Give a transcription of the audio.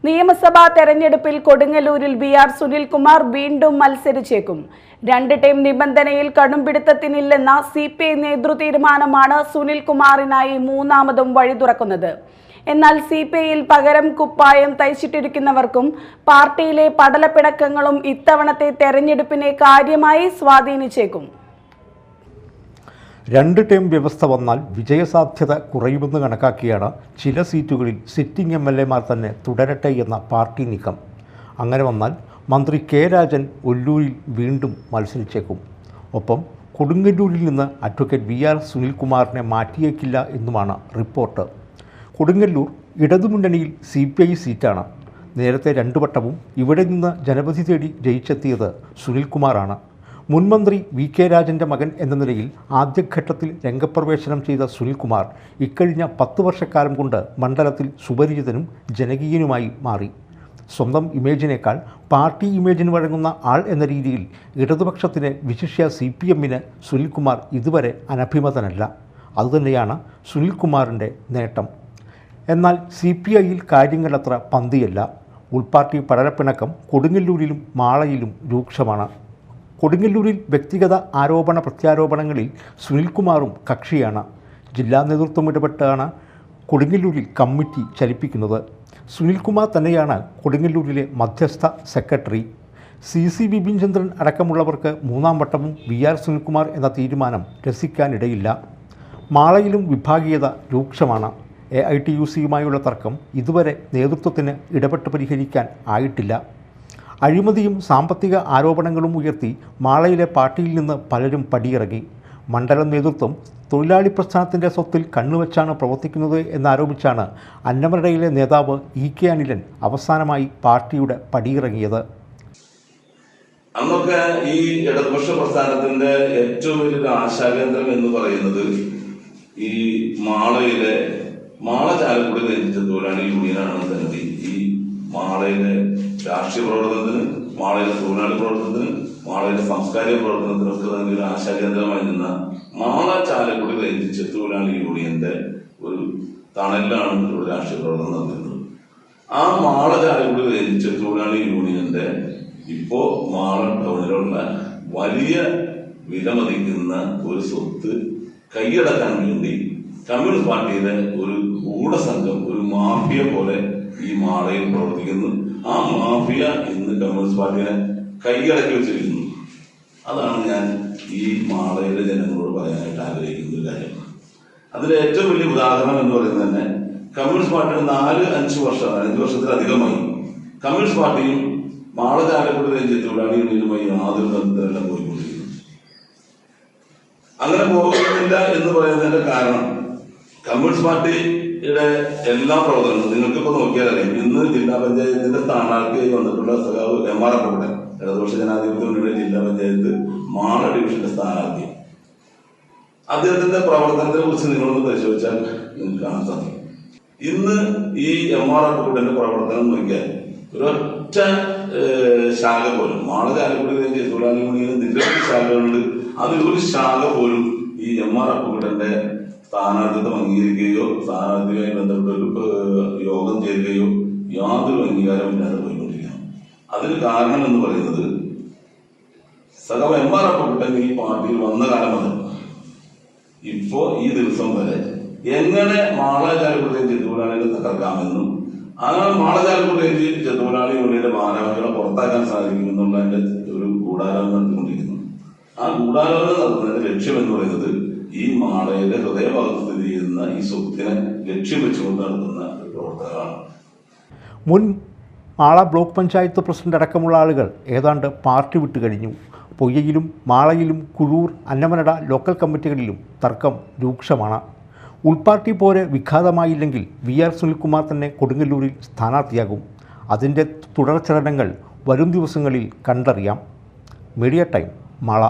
നിയമസഭാ തെരഞ്ഞെടുപ്പിൽ കൊടുങ്ങല്ലൂരിൽ ബി.ആർ. സുനിൽകുമാർ വീണ്ടും മത്സരിച്ചേക്കും. 2 ടൈം നിബന്ധനയിൽ കടുംപിടുത്തത്തിനില്ലെന്ന CPI നേതൃതീരുമാനമാണ് സുനിൽകുമാറിനായി മൂന്നാമതും വഴി തുറക്കുന്നത്. എന്നാൽ CPIയിൽ പകരം കുപ്പായം തയ്ച്ചിട്ടിരിക്കുന്നവർക്കും പാർട്ടിയിലെ പടലപ്പിണക്കങ്ങളും ഇത്തവണത്തെ തെരഞ്ഞെടുപ്പിനെ കാര്യമായി സ്വാധീനിച്ചേക്കും. 2 ടേം വ്യവസ്ഥ വന്നാൽ വിജയസാധ്യത കുറയുമെന്ന് കണക്കാക്കിയാണ് ചില സീറ്റുകളിൽ സിറ്റിംഗ് MLA-മാർ തന്നെ തുടരട്ടെ എന്ന പാർട്ടി നീക്കം. അങ്ങനെ വന്നാൽ മന്ത്രി കെ രാജൻ ഒല്ലൂരിൽ വീണ്ടും മത്സരിച്ചേക്കും. ഒപ്പം കൊടുങ്ങല്ലൂരിൽ നിന്ന് അഡ്വക്കേറ്റ് ബി.ആർ. സുനിൽകുമാറിനെ മാറ്റിയേക്കില്ല എന്നുമാണ് റിപ്പോർട്ട്. കൊടുങ്ങല്ലൂർ ഇടതുമുന്നണിയിൽ CPI സീറ്റാണ്. നേരത്തെ 2 വട്ടവും ഇവിടെ നിന്ന് ജനവിധി തേടി ജയിച്ചെത്തിയത് സുനിൽകുമാറാണ്. മുൻമന്ത്രി VK രാജൻ്റെ മകൻ എന്ന നിലയിൽ ആദ്യഘട്ടത്തിൽ രംഗപ്രവേശനം ചെയ്ത സുനിൽകുമാർ ഇക്കഴിഞ്ഞ 10 വർഷക്കാലം കൊണ്ട് മണ്ഡലത്തിൽ സുപരിചിതനും ജനകീയനുമായി മാറി. സ്വന്തം ഇമേജിനേക്കാൾ പാർട്ടി ഇമേജിന് വഴങ്ങുന്ന ആൾ എന്ന രീതിയിൽ ഇടതുപക്ഷത്തിന് വിശിഷ്യ CPM-ന് സുനിൽകുമാർ ഇതുവരെ അനഭിമതനല്ല. അതുതന്നെയാണ് സുനിൽകുമാറിൻ്റെ നേട്ടം. എന്നാൽ CPIയിൽ കാര്യങ്ങളത്ര പന്തിയല്ല. ഉൾപാർട്ടി പടലപ്പിണക്കം കൊടുങ്ങല്ലൂരിലും മാളയിലും രൂക്ഷമാണ്. കൊടുങ്ങല്ലൂരിൽ വ്യക്തിഗത ആരോപണ പ്രത്യാരോപണങ്ങളിൽ സുനിൽകുമാറും കക്ഷിയാണ്. ജില്ലാ നേതൃത്വം ഇടപെട്ടാണ് കൊടുങ്ങല്ലൂരിൽ കമ്മിറ്റി ചലിപ്പിക്കുന്നത്. സുനിൽകുമാർ തന്നെയാണ് കൊടുങ്ങല്ലൂരിലെ മധ്യസ്ഥ സെക്രട്ടറി. CC ബിപിൻചന്ദ്രൻ അടക്കമുള്ളവർക്ക് 3-ാം വട്ടവും ബി.ആർ. സുനിൽകുമാർ എന്ന തീരുമാനം രസിക്കാനിടയില്ല. മാളയിലും വിഭാഗീയത രൂക്ഷമാണ്. AITUC-യുമായുള്ള തർക്കം ഇതുവരെ നേതൃത്വത്തിന് ഇടപെട്ട് പരിഹരിക്കാൻ ആയിട്ടില്ല. അഴിമതിയും സാമ്പത്തിക ആരോപണങ്ങളും ഉയർത്തി മാളയിലെ പാർട്ടിയിൽ നിന്ന് പലരും പടിയിറങ്ങി. മണ്ഡലം നേതൃത്വം തൊഴിലാളി പ്രസ്ഥാനത്തിൻ്റെ സ്വത്തിൽ കണ്ണുവച്ചാണ് പ്രവർത്തിക്കുന്നത് എന്നാരോപിച്ചാണ് അന്നമനടയിലെ നേതാവ് EK അനിലൻ അവസാനമായി പാർട്ടിയുടെ പടിയിറങ്ങിയത്. അന്നൊക്കെ ഈ ഇടതുപക്ഷ പ്രസ്ഥാനത്തിന്റെ ഏറ്റവും വലിയൊരു ആശാകേന്ദ്രം എന്ന് പറയുന്നത് ഈ മാളയിലെ മാള ചാലക്കുടി രഞ്ജിച്ച തൊഴിലാളി യൂണിയനാണെന്ന് കരുതി ഈ മാളയിലെ രാഷ്ട്രീയ പ്രവർത്തനത്തിന്, മാളയിലെ തൊഴിലാളി പ്രവർത്തനത്തിന്, മാളയിലെ സാംസ്കാരിക പ്രവർത്തനത്തിനൊക്കെ തന്നെ ഒരു ആശാകേന്ദ്രമായി നിന്ന മാള ചാലക്കുടി രഞ്ജിച്ച തൊഴിലാളി യൂണിയന്റെ ഒരു തണലിലാണ് ഒരു രാഷ്ട്രീയ പ്രവർത്തനം നടത്തുന്നത്. ആ മാള ചാലക്കുടി രഞ്ജിച്ച തൊഴിലാളി യൂണിയന്റെ ഇപ്പോ മാള ടൗണിലുള്ള വലിയ വിലമതിക്കുന്ന ഒരു സ്വത്ത് കൈയടക്കാൻ വേണ്ടി കമ്മ്യൂണിസ്റ്റ് പാർട്ടിയിലെ ഒരു ഗൂഢസംഘം, ഒരു മാഫിയ പോലെ ഈ മാളയിൽ പ്രവർത്തിക്കുന്നു. ആ മാഫിയ ഇന്ന് കമ്മ്യൂണിസ്റ്റ് പാർട്ടിയെ കൈയടക്കി വെച്ചിരിക്കുന്നു. അതാണ് ഞാൻ ഈ മാളയിലെ ജനങ്ങളോട് പറയാനായിട്ട് ആഗ്രഹിക്കുന്ന ഒരു കാര്യം. അതിന്റെ ഏറ്റവും വലിയ ഉദാഹരണം എന്ന് പറയുന്നത് തന്നെ കമ്മ്യൂണിസ്റ്റ് പാർട്ടിയുടെ 4-5 വർഷം, 5 വർഷത്തിലധികമായി കമ്മ്യൂണിസ്റ്റ് പാർട്ടിയും മാള ചാലക്കുടി രഞ്ജിച്ച തൊഴിലാളി യൂണിയനുമായി യാതൊരു ബന്ധമെല്ലാം പോയിക്കൊണ്ടിരിക്കുന്നു. അങ്ങനെ പോകുന്നില്ല എന്ന് പറയുന്നതിന്റെ കാരണം കമ്മ്യൂണിസ്റ്റ് പാർട്ടിയുടെ എല്ലാ പ്രവർത്തനങ്ങളും നിങ്ങൾക്കിപ്പോ നോക്കിയാലറിയാം. ഇന്ന് ജില്ലാ പഞ്ചായത്തിന്റെ സ്ഥാനാർത്ഥിയായി വന്നിട്ടുള്ള സഖാവ് MR അപ്പുകുട്ടൻ, ഇടതുപക്ഷ ജനാധിപത്യ മുന്നണിയുടെ ജില്ലാ പഞ്ചായത്ത് മാള ഡിവിഷന്റെ സ്ഥാനാർത്ഥി. അദ്ദേഹത്തിന്റെ പ്രവർത്തനത്തെ കുറിച്ച് നിങ്ങളൊന്ന് പരിശോധിച്ചാൽ നിങ്ങൾക്ക് കാണാൻ സാധിക്കും. ഇന്ന് ഈ MR അപ്പുകുട്ടന്റെ പ്രവർത്തനം നോക്കിയാൽ ഒരൊറ്റ ശാഖ പോലും, മാള ചാലക്കുടി രഞ്ജിച്ച തൊഴിലാളി യൂണിയന് നിരവധി ശാഖകളുണ്ട്. അതിലൊരു ശാഖ പോലും ഈ MR അപ്പുകുട്ടന്റെ സ്ഥാനാർത്ഥിത്വം അംഗീകരിക്കുകയോ സ്ഥാനാർത്ഥിയുമായി ബന്ധപ്പെട്ട യോഗം ചേരുകയോ യാതൊരു അംഗീകാരമില്ലാതെ പോയിക്കൊണ്ടിരിക്കുകയാണ്. അതിന് കാരണം എന്ന് പറയുന്നത് സഖാവ് MR അപ്പുകുട്ടൻ ഈ പാർട്ടിയിൽ വന്ന കാലം മുതൽ ഇപ്പോ ഈ ദിവസം വരെ എങ്ങനെ മാള ചാലക്കുടി രഞ്ജിച്ച തൊഴിലാളികളെ തകർക്കാമെന്നും ആ മാള ചാലക്കുടി രഞ്ജിച്ച തൊഴിലാളി യൂണിയന്റെ ഭാരവാഹികളെ പുറത്താക്കാൻ സാധിക്കുമെന്നുള്ളതിന്റെ ഒരു ഗൂഢാലോചന നടത്തിക്കൊണ്ടിരിക്കുന്നു. ആ ഗൂഢാലോചന നടത്തുന്നതിന്റെ ലക്ഷ്യം എന്ന് പറയുന്നത് ഈ മാളയുടെ ഹൃദയഭാഗത്ത് സ്ഥിതി ചെയ്യുന്ന ഈ സ്വത്തിനെ ലക്ഷ്യം വെച്ചുകൊണ്ട് നടത്തുന്ന പ്രവർത്തകരാണ്. മുൻ മാള ബ്ലോക്ക് പഞ്ചായത്ത് പ്രസിഡന്റ് അടക്കമുള്ള ആളുകൾ ഏതാണ്ട് പാർട്ടി വിട്ടു കഴിഞ്ഞു. പൊയ്യയിലും മാളയിലും കുഴൂർ, അന്നമനട ലോക്കൽ കമ്മിറ്റികളിലും തർക്കം രൂക്ഷമാണ്. ഉൾപാർട്ടി പോരെ വിഘാതമായില്ലെങ്കിൽ ബി.ആർ. സുനിൽകുമാർ തന്നെ കൊടുങ്ങല്ലൂരിൽ സ്ഥാനാർത്ഥിയാകും. അതിൻ്റെ തുടർചലനങ്ങൾ വരും ദിവസങ്ങളിൽ കണ്ടറിയാം. Media time, Mala.